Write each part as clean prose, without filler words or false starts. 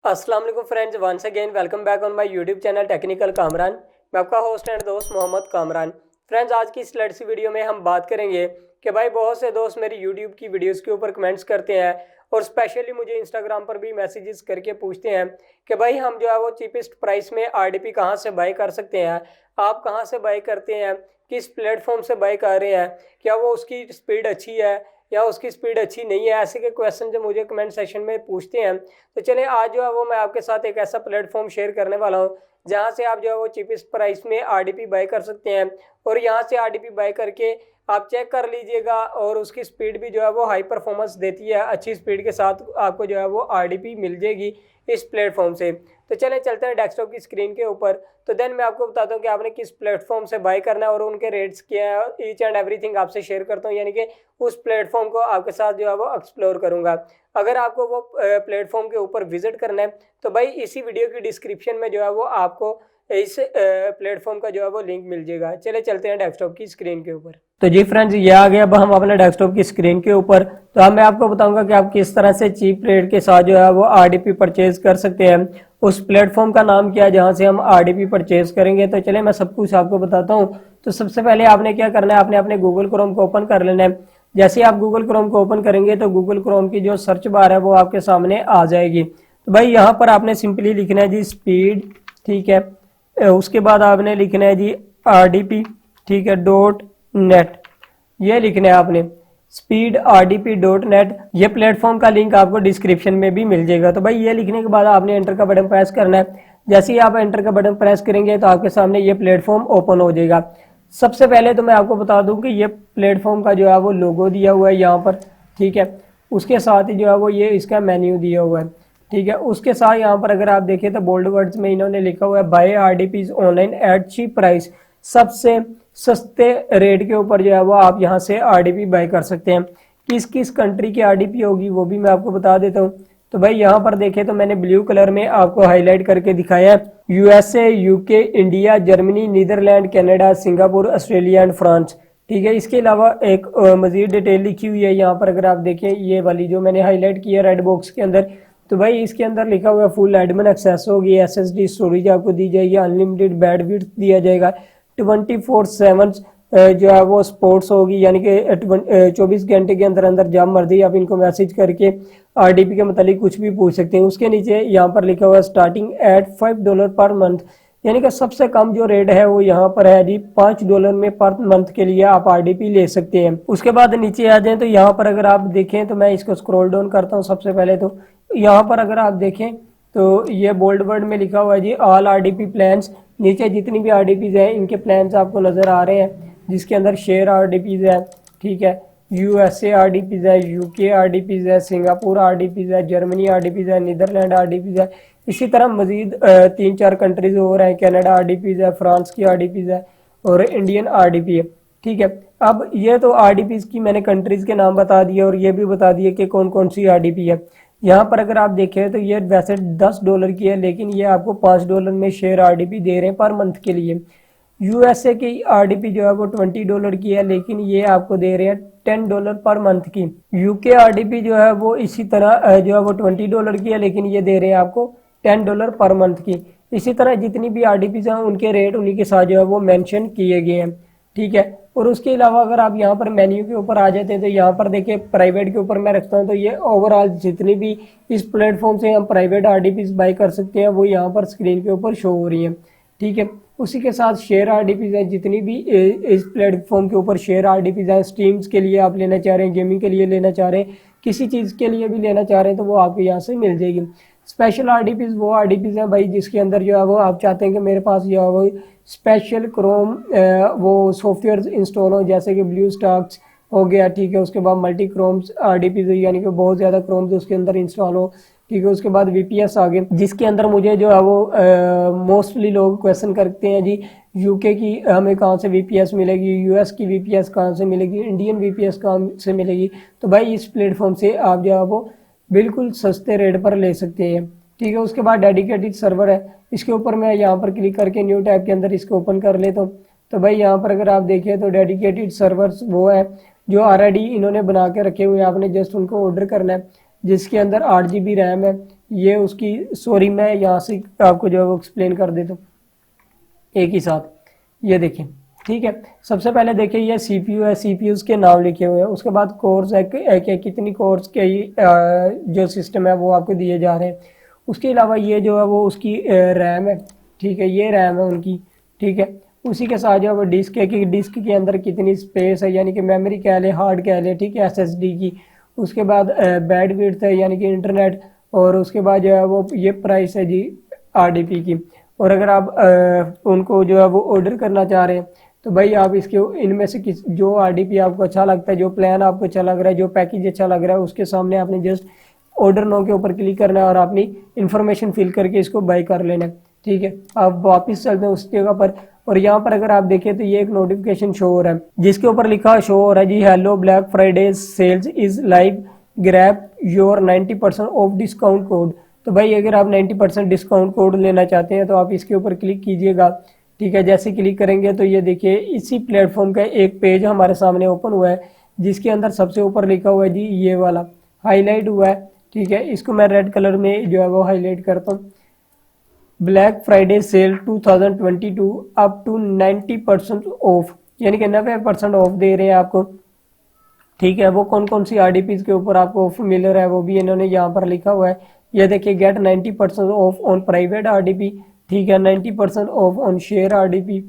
अस्सलाम वालेकुम friends, once again welcome back on my YouTube channel Technical Kamran. मैं आपका होस्ट एंड दोस्त मोहम्मद कामरान। फ्रेंड्स, आज की इस लेटेस्ट वीडियो में हम बात करेंगे कि भाई बहुत से दोस्त मेरी यूट्यूब की वीडियोस के ऊपर कमेंट्स करते हैं और स्पेशली मुझे इंस्टाग्राम पर भी मैसेजेस करके पूछते हैं कि भाई हम जो है वो चीपेस्ट प्राइस में आरडीपी कहाँ से बाय कर सकते हैं। आप कहाँ से बाय करते हैं, किस प्लेटफॉर्म से बाय कर रहे हैं, क्या वो उसकी स्पीड अच्छी है या उसकी स्पीड अच्छी नहीं है। ऐसे के क्वेश्चन जो मुझे कमेंट सेक्शन में पूछते हैं, तो चलिए आज जो है वो मैं आपके साथ एक ऐसा प्लेटफॉर्म शेयर करने वाला हूँ जहाँ से आप जो है वो चीपेस्ट प्राइस में आरडीपी बाय कर सकते हैं। और यहाँ से आरडीपी बाय करके आप चेक कर लीजिएगा और उसकी स्पीड भी जो है वो हाई परफॉर्मेंस देती है। अच्छी स्पीड के साथ आपको जो है वो आरडीपी मिल जाएगी इस प्लेटफॉर्म से। तो चले चलते हैं डेस्कटॉप की स्क्रीन के ऊपर। तो देन मैं आपको बताता हूँ कि आपने किस प्लेटफॉर्म से बाय करना है और उनके रेट्स क्या है। ईच एंड एवरीथिंग आपसे शेयर करता हूँ, यानी कि उस प्लेटफॉर्म को आपके साथ जो है वो एक्सप्लोर करूँगा। अगर आपको वो प्लेटफॉर्म के ऊपर विजिट करना है तो भाई इसी वीडियो की डिस्क्रिप्शन में जो है वो आपको इस प्लेटफॉर्म का जो है वो लिंक मिल जाएगा। चले चलते हैं डेस्कटॉप की स्क्रीन के ऊपर। तो जी फ्रेंड्स, ये आ गया अब हम अपने डेस्कटॉप की स्क्रीन के ऊपर। तो अब मैं आपको बताऊंगा कि आप किस तरह से चीप रेट के साथ जो है वो आरडीपी परचेज कर सकते हैं। उस प्लेटफॉर्म का नाम क्या है जहां से हम आरडीपी परचेज करेंगे। तो चले मैं सब कुछ आपको बताता हूँ। तो सबसे पहले आपने क्या करना है, आपने अपने गूगल क्रोम को ओपन कर लेना है। जैसे आप गूगल क्रोम को ओपन करेंगे तो गूगल क्रोम की जो सर्च बार है वो आपके सामने आ जाएगी। तो भाई यहाँ पर आपने सिंपली लिखना है जी स्पीड, ठीक है। उसके बाद आपने लिखना है जी आरडीपी, ठीक है, .net। ये लिखना है आपने स्पीड rdp.net। ये प्लेटफॉर्म का लिंक आपको डिस्क्रिप्शन में भी मिल जाएगा। तो भाई ये लिखने के बाद आपने एंटर का बटन प्रेस करना है। जैसे ही आप एंटर का बटन प्रेस करेंगे तो आपके सामने ये प्लेटफॉर्म ओपन हो जाएगा। सबसे पहले तो मैं आपको बता दूं कि ये प्लेटफॉर्म का जो है वो लोगो दिया हुआ है यहाँ पर, ठीक है। उसके साथ ही जो है वो ये इसका मेन्यू दिया हुआ है, ठीक है। उसके साथ यहाँ पर अगर आप देखें तो बोल्ड वर्ड्स में इन्होंने लिखा हुआ है by RDPs online at cheap price. सबसे सस्ते रेट के ऊपर जो है वो आप यहाँ से आरडीपी बाय कर सकते हैं। किस किस कंट्री की आरडीपी होगी वो भी मैं आपको बता देता हूँ। तो भाई यहाँ पर देखें तो मैंने ब्लू कलर में आपको हाईलाइट करके दिखाया है USA, UK, India, Germany, Netherland, Canada, Singapore, Australia and France, ठीक है। इसके अलावा एक मजीद डिटेल लिखी हुई है यहाँ पर। अगर आप देखें ये वाली जो मैंने हाईलाइट की है रेड बॉक्स के अंदर, तो भाई इसके अंदर लिखा हुआ है फुल एडमिन एक्सेस होगी, एसएसडी स्टोरेज आपको दी जाएगी, अनलिमिटेड बैंडविड्थ दिया जाएगा, 24/7 जो है वो स्पोर्ट्स होगी, यानी कि 24 घंटे के अंदर अंदर जब मर्जी आप इनको मैसेज करके आरडीपी के मतलब कुछ भी पूछ सकते हैं। उसके नीचे यहाँ पर लिखा हुआ है स्टार्टिंग एट $5 पर मंथ, यानी कि सबसे कम जो रेट है वो यहाँ पर है जी $5 में पर मंथ के लिए आप आरडीपी ले सकते हैं। उसके बाद नीचे आ जाए तो यहाँ पर अगर आप देखें तो मैं इसको स्क्रॉल डाउन करता हूँ। सबसे पहले तो यहाँ पर अगर आप देखें तो ये बोल्ड वर्ड में लिखा हुआ है जी ऑल आरडीपी प्लान्स। नीचे जितनी भी आरडीपीज हैं इनके प्लान्स आपको नजर आ रहे हैं, जिसके अंदर शेयर आरडीपीज है, ठीक है, यूएसए आरडीपीज है, यूके आरडीपीज है, सिंगापुर आरडीपीज है, जर्मनी आरडीपीज है, नीदरलैंड आरडीपीज है। इसी तरह मजीद 3-4 कंट्रीज और हैं, कनाडा आरडीपीज है, फ्रांस की आरडीपीज है और इंडियन आरडीपी है, ठीक है। अब ये तो आरडीपीज की मैंने कंट्रीज के नाम बता दिए और ये भी बता दिए कि कौन कौन सी आरडीपी है। यहाँ पर अगर आप देखें तो ये वैसे $10 की है, लेकिन ये आपको $5 में शेयर आरडीपी दे रहे हैं पर मंथ के लिए। यूएसए की आरडीपी जो है वो $20 की है, लेकिन ये आपको दे रहे हैं $10 पर मंथ की। यूके आरडीपी जो है वो इसी तरह जो है वो $20 की है, लेकिन ये दे रहे हैं आपको $10 पर मंथ की। इसी तरह जितनी भी आरडीपीज हैं उनके रेट उन्हीं के साथ जो है वो मेंशन किए गए हैं, ठीक है। और उसके अलावा अगर आप यहाँ पर मेन्यू के ऊपर आ जाते हैं तो यहाँ पर देखिए प्राइवेट के ऊपर मैं रखता हूँ, तो ये ओवरऑल जितनी भी इस प्लेटफॉर्म से हम प्राइवेट आरडीपीज बाय कर सकते हैं वो यहाँ पर स्क्रीन के ऊपर शो हो रही है, ठीक है। उसी के साथ शेयर आरडीपीज हैं, जितनी भी इस प्लेटफॉर्म के ऊपर शेयर आरडीपीज हैं, स्ट्रीम्स के लिए आप लेना चाह रहे हैं, गेमिंग के लिए लेना चाह रहे हैं, किसी चीज़ के लिए भी लेना चाह रहे हैं तो वो आपको यहाँ से मिल जाएगी। स्पेशल आरडीपीज वो आरडीपीज हैं भाई जिसके अंदर जो है वो आप चाहते हैं कि मेरे पास जो है वो स्पेशल क्रोम वो सॉफ्टवेयर इंस्टॉल हो, जैसे कि ब्लू स्टॉक्स हो गया, ठीक है। उसके बाद मल्टी क्रोम्स आरडीपीज यानी कि बहुत ज़्यादा क्रोम्स उसके अंदर इंस्टॉल हो, ठीक है। उसके बाद वीपीएस आ गए, जिसके अंदर मुझे जो है वो मोस्टली लोग क्वेश्चन करते हैं जी यूके की हमें कहाँ से वीपीएस मिलेगी, यूएस की वीपीएस कहाँ से मिलेगी, इंडियन वीपीएस कहाँ से मिलेगी। तो भाई इस प्लेटफॉर्म से आप जो है वो बिल्कुल सस्ते रेट पर ले सकते हैं, ठीक है। उसके बाद डेडिकेटेड सर्वर है, इसके ऊपर मैं यहाँ पर क्लिक करके न्यू टैब के अंदर इसको ओपन कर लेता हूँ। तो भाई यहाँ पर अगर आप देखिए तो डेडिकेटेड सर्वर्स वो है जो ऑलरेडी इन्होंने बना के रखे हुए हैं, आपने जस्ट उनको ऑर्डर करना है, जिसके अंदर 8 GB रैम है, ये उसकी, सॉरी मैं यहाँ से आपको जो है वो एक्सप्लेन कर देता हूँ एक ही साथ। ये देखिए, ठीक है, सबसे पहले देखिए ये सीपीयू है, सीपीयू के नाम लिखे हुए हैं, उसके बाद कोर्स है कि कितनी कोर्स के जो सिस्टम है वो आपको दिए जा रहे हैं। उसके अलावा ये जो है वो उसकी रैम है, ठीक है, ये रैम है उनकी, ठीक है। उसी के साथ जो है वो डिस्क है कि डिस्क के अंदर कितनी स्पेस है, यानी कि मेमोरी कह लें, हार्ड कह लें, ठीक है, एसएसडी की। उसके बाद बैंड विड्थ है यानी कि इंटरनेट, और उसके बाद जो है वो ये प्राइस है जी आरडीपी की। और अगर आप उनको जो है वो ऑर्डर करना चाह रहे हैं तो भाई आप इसके इनमें से किस जो आरडीपी आपको अच्छा लगता है, जो प्लान आपको अच्छा लग रहा है, जो पैकेज अच्छा लग रहा है, उसके सामने आपने जस्ट ऑर्डर नो के ऊपर क्लिक करना है और अपनी इन्फॉर्मेशन फिल करके इसको बाई कर लेना है, ठीक है। आप वापस चलते हैं उस जगह पर, और यहाँ पर अगर आप देखें तो ये एक नोटिफिकेशन शो हो रहा है जिसके ऊपर लिखा शो हो रहा है जी, hello black Friday sales is live, grab your 90% off discount code. तो भाई अगर आप 90% डिस्काउंट कोड लेना चाहते हैं तो आप इसके ऊपर क्लिक कीजिएगा, ठीक है। जैसे क्लिक करेंगे तो ये देखिए इसी प्लेटफॉर्म का एक पेज हमारे सामने ओपन हुआ है जिसके अंदर सबसे ऊपर लिखा हुआ है जी ये वाला हाईलाइट हुआ है, ठीक है। इसको मैं रेड कलर में जो है वो हाईलाइट करता हूँ, black Friday sale 2022 up to 90% off, यानी कि 90% ऑफ दे रहे हैं आपको, ठीक है। वो कौन कौन सी आरडीपीज के ऊपर आपको ऑफ मिल रहा है वो भी इन्होंने यहाँ पर लिखा हुआ है। ये देखिए get 90% off on private RDP, ठीक है, 90% ऑफ ऑन शेयर आरडीपी,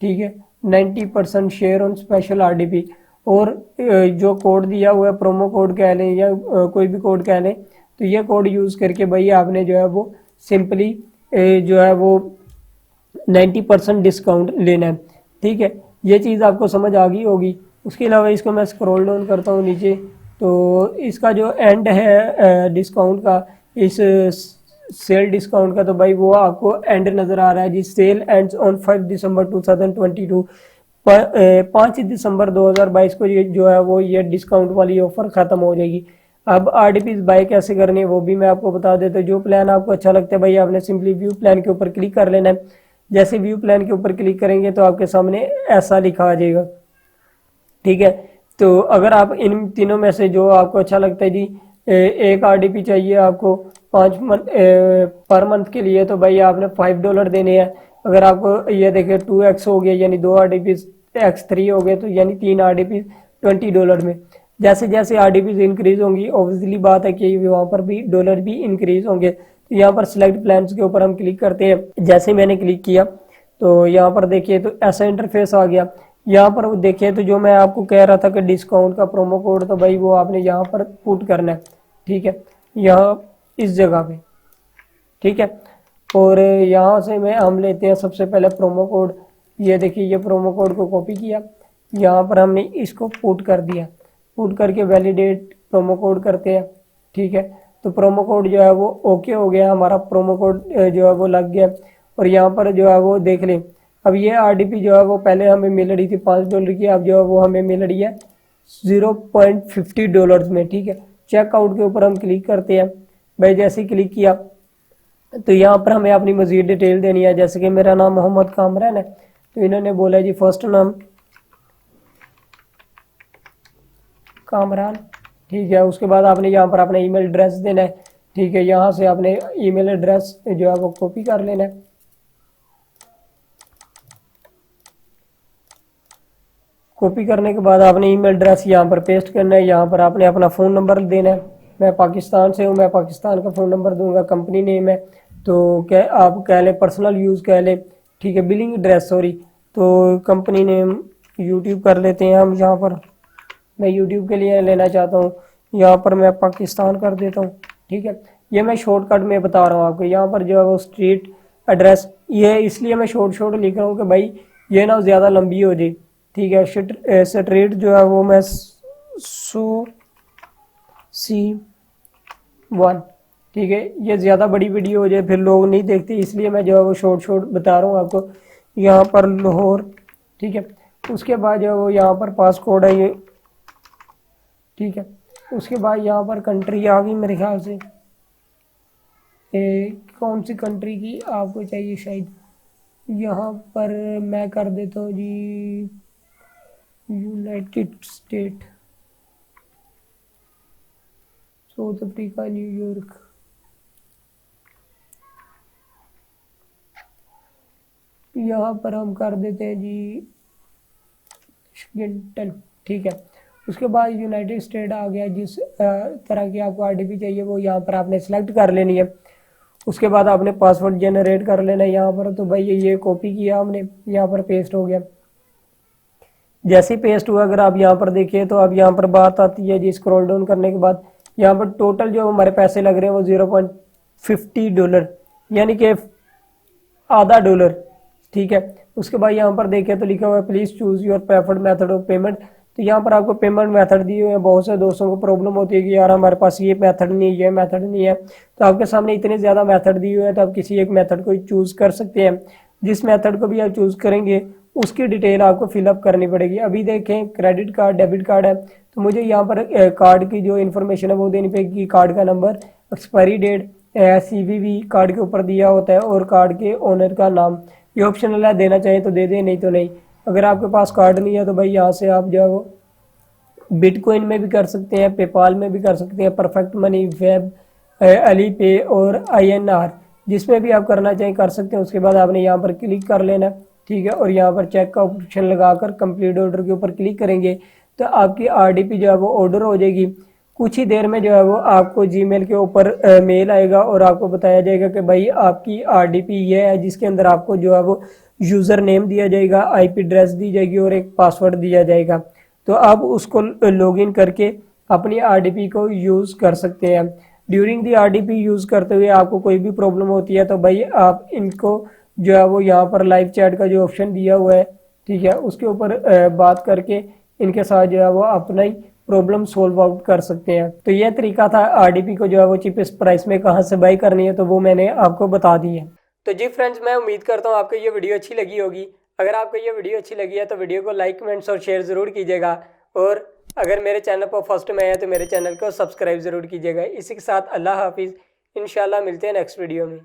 ठीक है, 90% शेयर ऑन स्पेशल आरडीपी। और जो कोड दिया हुआ है, प्रोमो कोड कह लें या कोई भी कोड कह लें, तो ये कोड यूज़ करके भाई आपने जो है वो सिंपली जो है वो 90% डिस्काउंट लेना है, ठीक है। ये चीज़ आपको समझ आ गई होगी। उसके अलावा इसको मैं स्क्रॉल डाउन करता हूँ नीचे, तो इसका जो एंड है डिस्काउंट का, इस सेल डिस्काउंट का, तो भाई वो आपको एंड नज़र आ रहा है जी, सेल एंड्स ऑन 5 दिसंबर 2022, 5 दिसंबर 2022 को ये जो है वो ये डिस्काउंट वाली ऑफर ख़त्म हो जाएगी। अब आरडीपी बाय कैसे करनी है वो भी मैं आपको बता देता हूँ। जो प्लान आपको अच्छा लगता है भाई आपने सिंपली व्यू प्लान के ऊपर क्लिक कर लेना है। जैसे व्यू प्लान के ऊपर क्लिक करेंगे तो आपके सामने ऐसा लिखा आ जाएगा, ठीक है। तो अगर आप इन तीनों में से जो आपको अच्छा लगता है जी, एक आरडीपी चाहिए आपको 5 मंथ पर मंथ के लिए, तो भाई आपने $5 देने हैं। अगर आपको ये देखिए 2x हो गया यानी 2 आरडीपी, x3 हो गए तो यानी 3 आरडीपी $20 में। जैसे जैसे आरडीपी इंक्रीज होंगी ऑब्वियसली बात है कि वहाँ पर भी डॉलर भी इंक्रीज होंगे। तो यहाँ पर सिलेक्ट प्लान्स के ऊपर हम क्लिक करते हैं। जैसे मैंने क्लिक किया तो यहाँ पर देखिए तो ऐसा इंटरफेस आ गया। यहाँ पर देखिए तो जो मैं आपको कह रहा था कि डिस्काउंट का प्रोमो कोड, तो भाई वो आपने यहाँ पर पुट करना है, ठीक है, यहाँ इस जगह पे, ठीक है। और यहाँ से मैं हम लेते हैं सबसे पहले प्रोमो कोड। ये देखिए ये प्रोमो कोड को कॉपी किया, यहाँ पर हमने इसको पुट कर दिया, पुट करके वैलिडेट प्रोमो कोड करते हैं, ठीक है। तो प्रोमो कोड जो है वो ओके हो गया, हमारा प्रोमो कोड जो है वो लग गया। और यहाँ पर जो है वो देख लें, अब ये आरडीपी जो है वो पहले हमें मिल रही थी $5 की, अब जो है वो हमें मिल रही है $0.50 में, ठीक है। चेकआउट के ऊपर हम क्लिक करते हैं। भाई जैसे ही क्लिक किया तो यहाँ पर हमें अपनी मज़ीद डिटेल देनी है। जैसे कि मेरा नाम मोहम्मद कामरान है, तो इन्होंने बोला जी फर्स्ट नाम कामरान, ठीक है। उसके बाद आपने यहाँ पर अपना ईमेल एड्रेस देना है, ठीक है। यहाँ से आपने ईमेल एड्रेस जो है वो कॉपी कर लेना है। कॉपी करने के बाद आपने ईमेल एड्रेस यहाँ पर पेस्ट करना है। यहाँ पर आपने अपना फ़ोन नंबर देना है। मैं पाकिस्तान से हूँ, मैं पाकिस्तान का फ़ोन नंबर दूंगा। कंपनी नेम है तो क्या आप कह लें, पर्सनल यूज़ कह लें, ठीक है। बिलिंग एड्रेस सॉरी, तो कंपनी नेम यूट्यूब कर लेते हैं हम। यहाँ पर मैं यूट्यूब के लिए लेना चाहता हूँ, यहाँ पर मैं पाकिस्तान कर देता हूँ, ठीक है। ये मैं शॉर्टकट में बता रहा हूँ आपको। यहाँ पर जो है वो स्ट्रीट एड्रेस, ये इसलिए मैं शॉर्ट लिख रहा हूँ कि भाई ये ना ज़्यादा लंबी हो जाए, ठीक है। स्ट्रीट जो है वो मैं C1, ठीक है। ये ज़्यादा बड़ी वीडियो हो जाए फिर लोग नहीं देखते, इसलिए मैं जो है वो शॉर्ट बता रहा हूँ आपको। यहाँ पर लाहौर, ठीक है। उसके बाद जो है वो यहाँ पर पासकोड है ये, ठीक है। उसके बाद यहाँ पर कंट्री आ गई मेरे ख्याल से, कौन सी कंट्री की आपको चाहिए शायद, यहाँ पर मैं कर देता हूँ जी United State, South Africa, New York, यहाँ पर हम कर देते हैं जी शिगेंटन, ठीक है। उसके बाद यूनाइटेड स्टेट आ गया। जिस तरह की आपको आरडीपी चाहिए वो यहाँ पर आपने सेलेक्ट कर लेनी है। उसके बाद आपने पासवर्ड जनरेट कर लेना है यहाँ पर। तो भाई ये कॉपी किया हमने, यहाँ पर पेस्ट हो गया। जैसे ही पेस्ट हुआ, अगर आप यहाँ पर देखिए तो अब यहाँ पर बात आती है जी, स्क्रॉल डाउन करने के बाद यहाँ पर टोटल जो हमारे पैसे लग रहे हैं वो $0.50, यानी कि $0.50, ठीक है। उसके बाद यहाँ पर देखें तो लिखा हुआ है please choose your preferred method of payment. तो यहाँ पर आपको पेमेंट मेथड दिए हुए हैं। बहुत से दोस्तों को प्रॉब्लम होती है कि यार हमारे पास ये मेथड नहीं है, ये मेथड नहीं है। तो आपके सामने इतने ज़्यादा मेथड दिए हुए हैं, तो आप किसी एक मेथड को चूज़ कर सकते हैं। जिस मेथड को भी आप चूज़ करेंगे उसकी डिटेल आपको फिलअप करनी पड़ेगी। अभी देखें क्रेडिट कार्ड, डेबिट कार्ड है, तो मुझे यहाँ पर कार्ड की जो इन्फॉर्मेशन है वो देनी पड़ेगी। कार्ड का number, expiry date, CVV card के ऊपर दिया होता है, और कार्ड के ओनर का नाम। ये ऑप्शनल है, देना चाहे तो दे दें, नहीं तो नहीं। अगर आपके पास कार्ड नहीं है तो भाई यहाँ से आप जो है वो बिटकॉइन में भी कर सकते हैं, पेपाल में भी कर सकते हैं, परफेक्ट मनी, वेब, अलीपे और INR, जिसमें भी आप करना चाहें कर सकते हैं। उसके बाद आपने यहाँ पर क्लिक कर लेना, ठीक है। और यहाँ पर चेक का ऑप्शन लगाकर कंप्लीट ऑर्डर के ऊपर क्लिक करेंगे तो आपकी आरडीपी जो है वो ऑर्डर हो जाएगी। कुछ ही देर में जो है वो आपको जीमेल के ऊपर मेल आएगा और आपको बताया जाएगा कि भाई आपकी आरडीपी ये है, जिसके अंदर आपको जो है वो यूज़र नेम दिया जाएगा, IP एड्रेस दी जाएगी और एक पासवर्ड दिया जाएगा। तो आप उसको लॉगिन करके अपनी आरडीपी को यूज़ कर सकते हैं। ड्यूरिंग दी आरडीपी यूज़ करते हुए आपको कोई भी प्रॉब्लम होती है तो भाई आप इनको जो है वो यहाँ पर लाइव चैट का जो ऑप्शन दिया हुआ है, ठीक है, उसके ऊपर बात करके इनके साथ जो है वो अपना ही प्रॉब्लम सोल्व आउट कर सकते हैं। तो यह तरीका था आरडीपी को जो है वो चीपेस्ट प्राइस में कहाँ से बाई करनी है, तो वो मैंने आपको बता दी है। तो जी फ्रेंड्स, मैं उम्मीद करता हूँ आपको ये वीडियो अच्छी लगी होगी। अगर आपको ये वीडियो अच्छी लगी है तो वीडियो को लाइक, कमेंट्स और शेयर ज़रूर कीजिएगा। और अगर मेरे चैनल पर फर्स्ट में आए तो मेरे चैनल को सब्सक्राइब ज़रूर कीजिएगा। इसी के साथ अल्लाह हाफिज़। इंशाल्लाह मिलते हैं नेक्स्ट वीडियो में।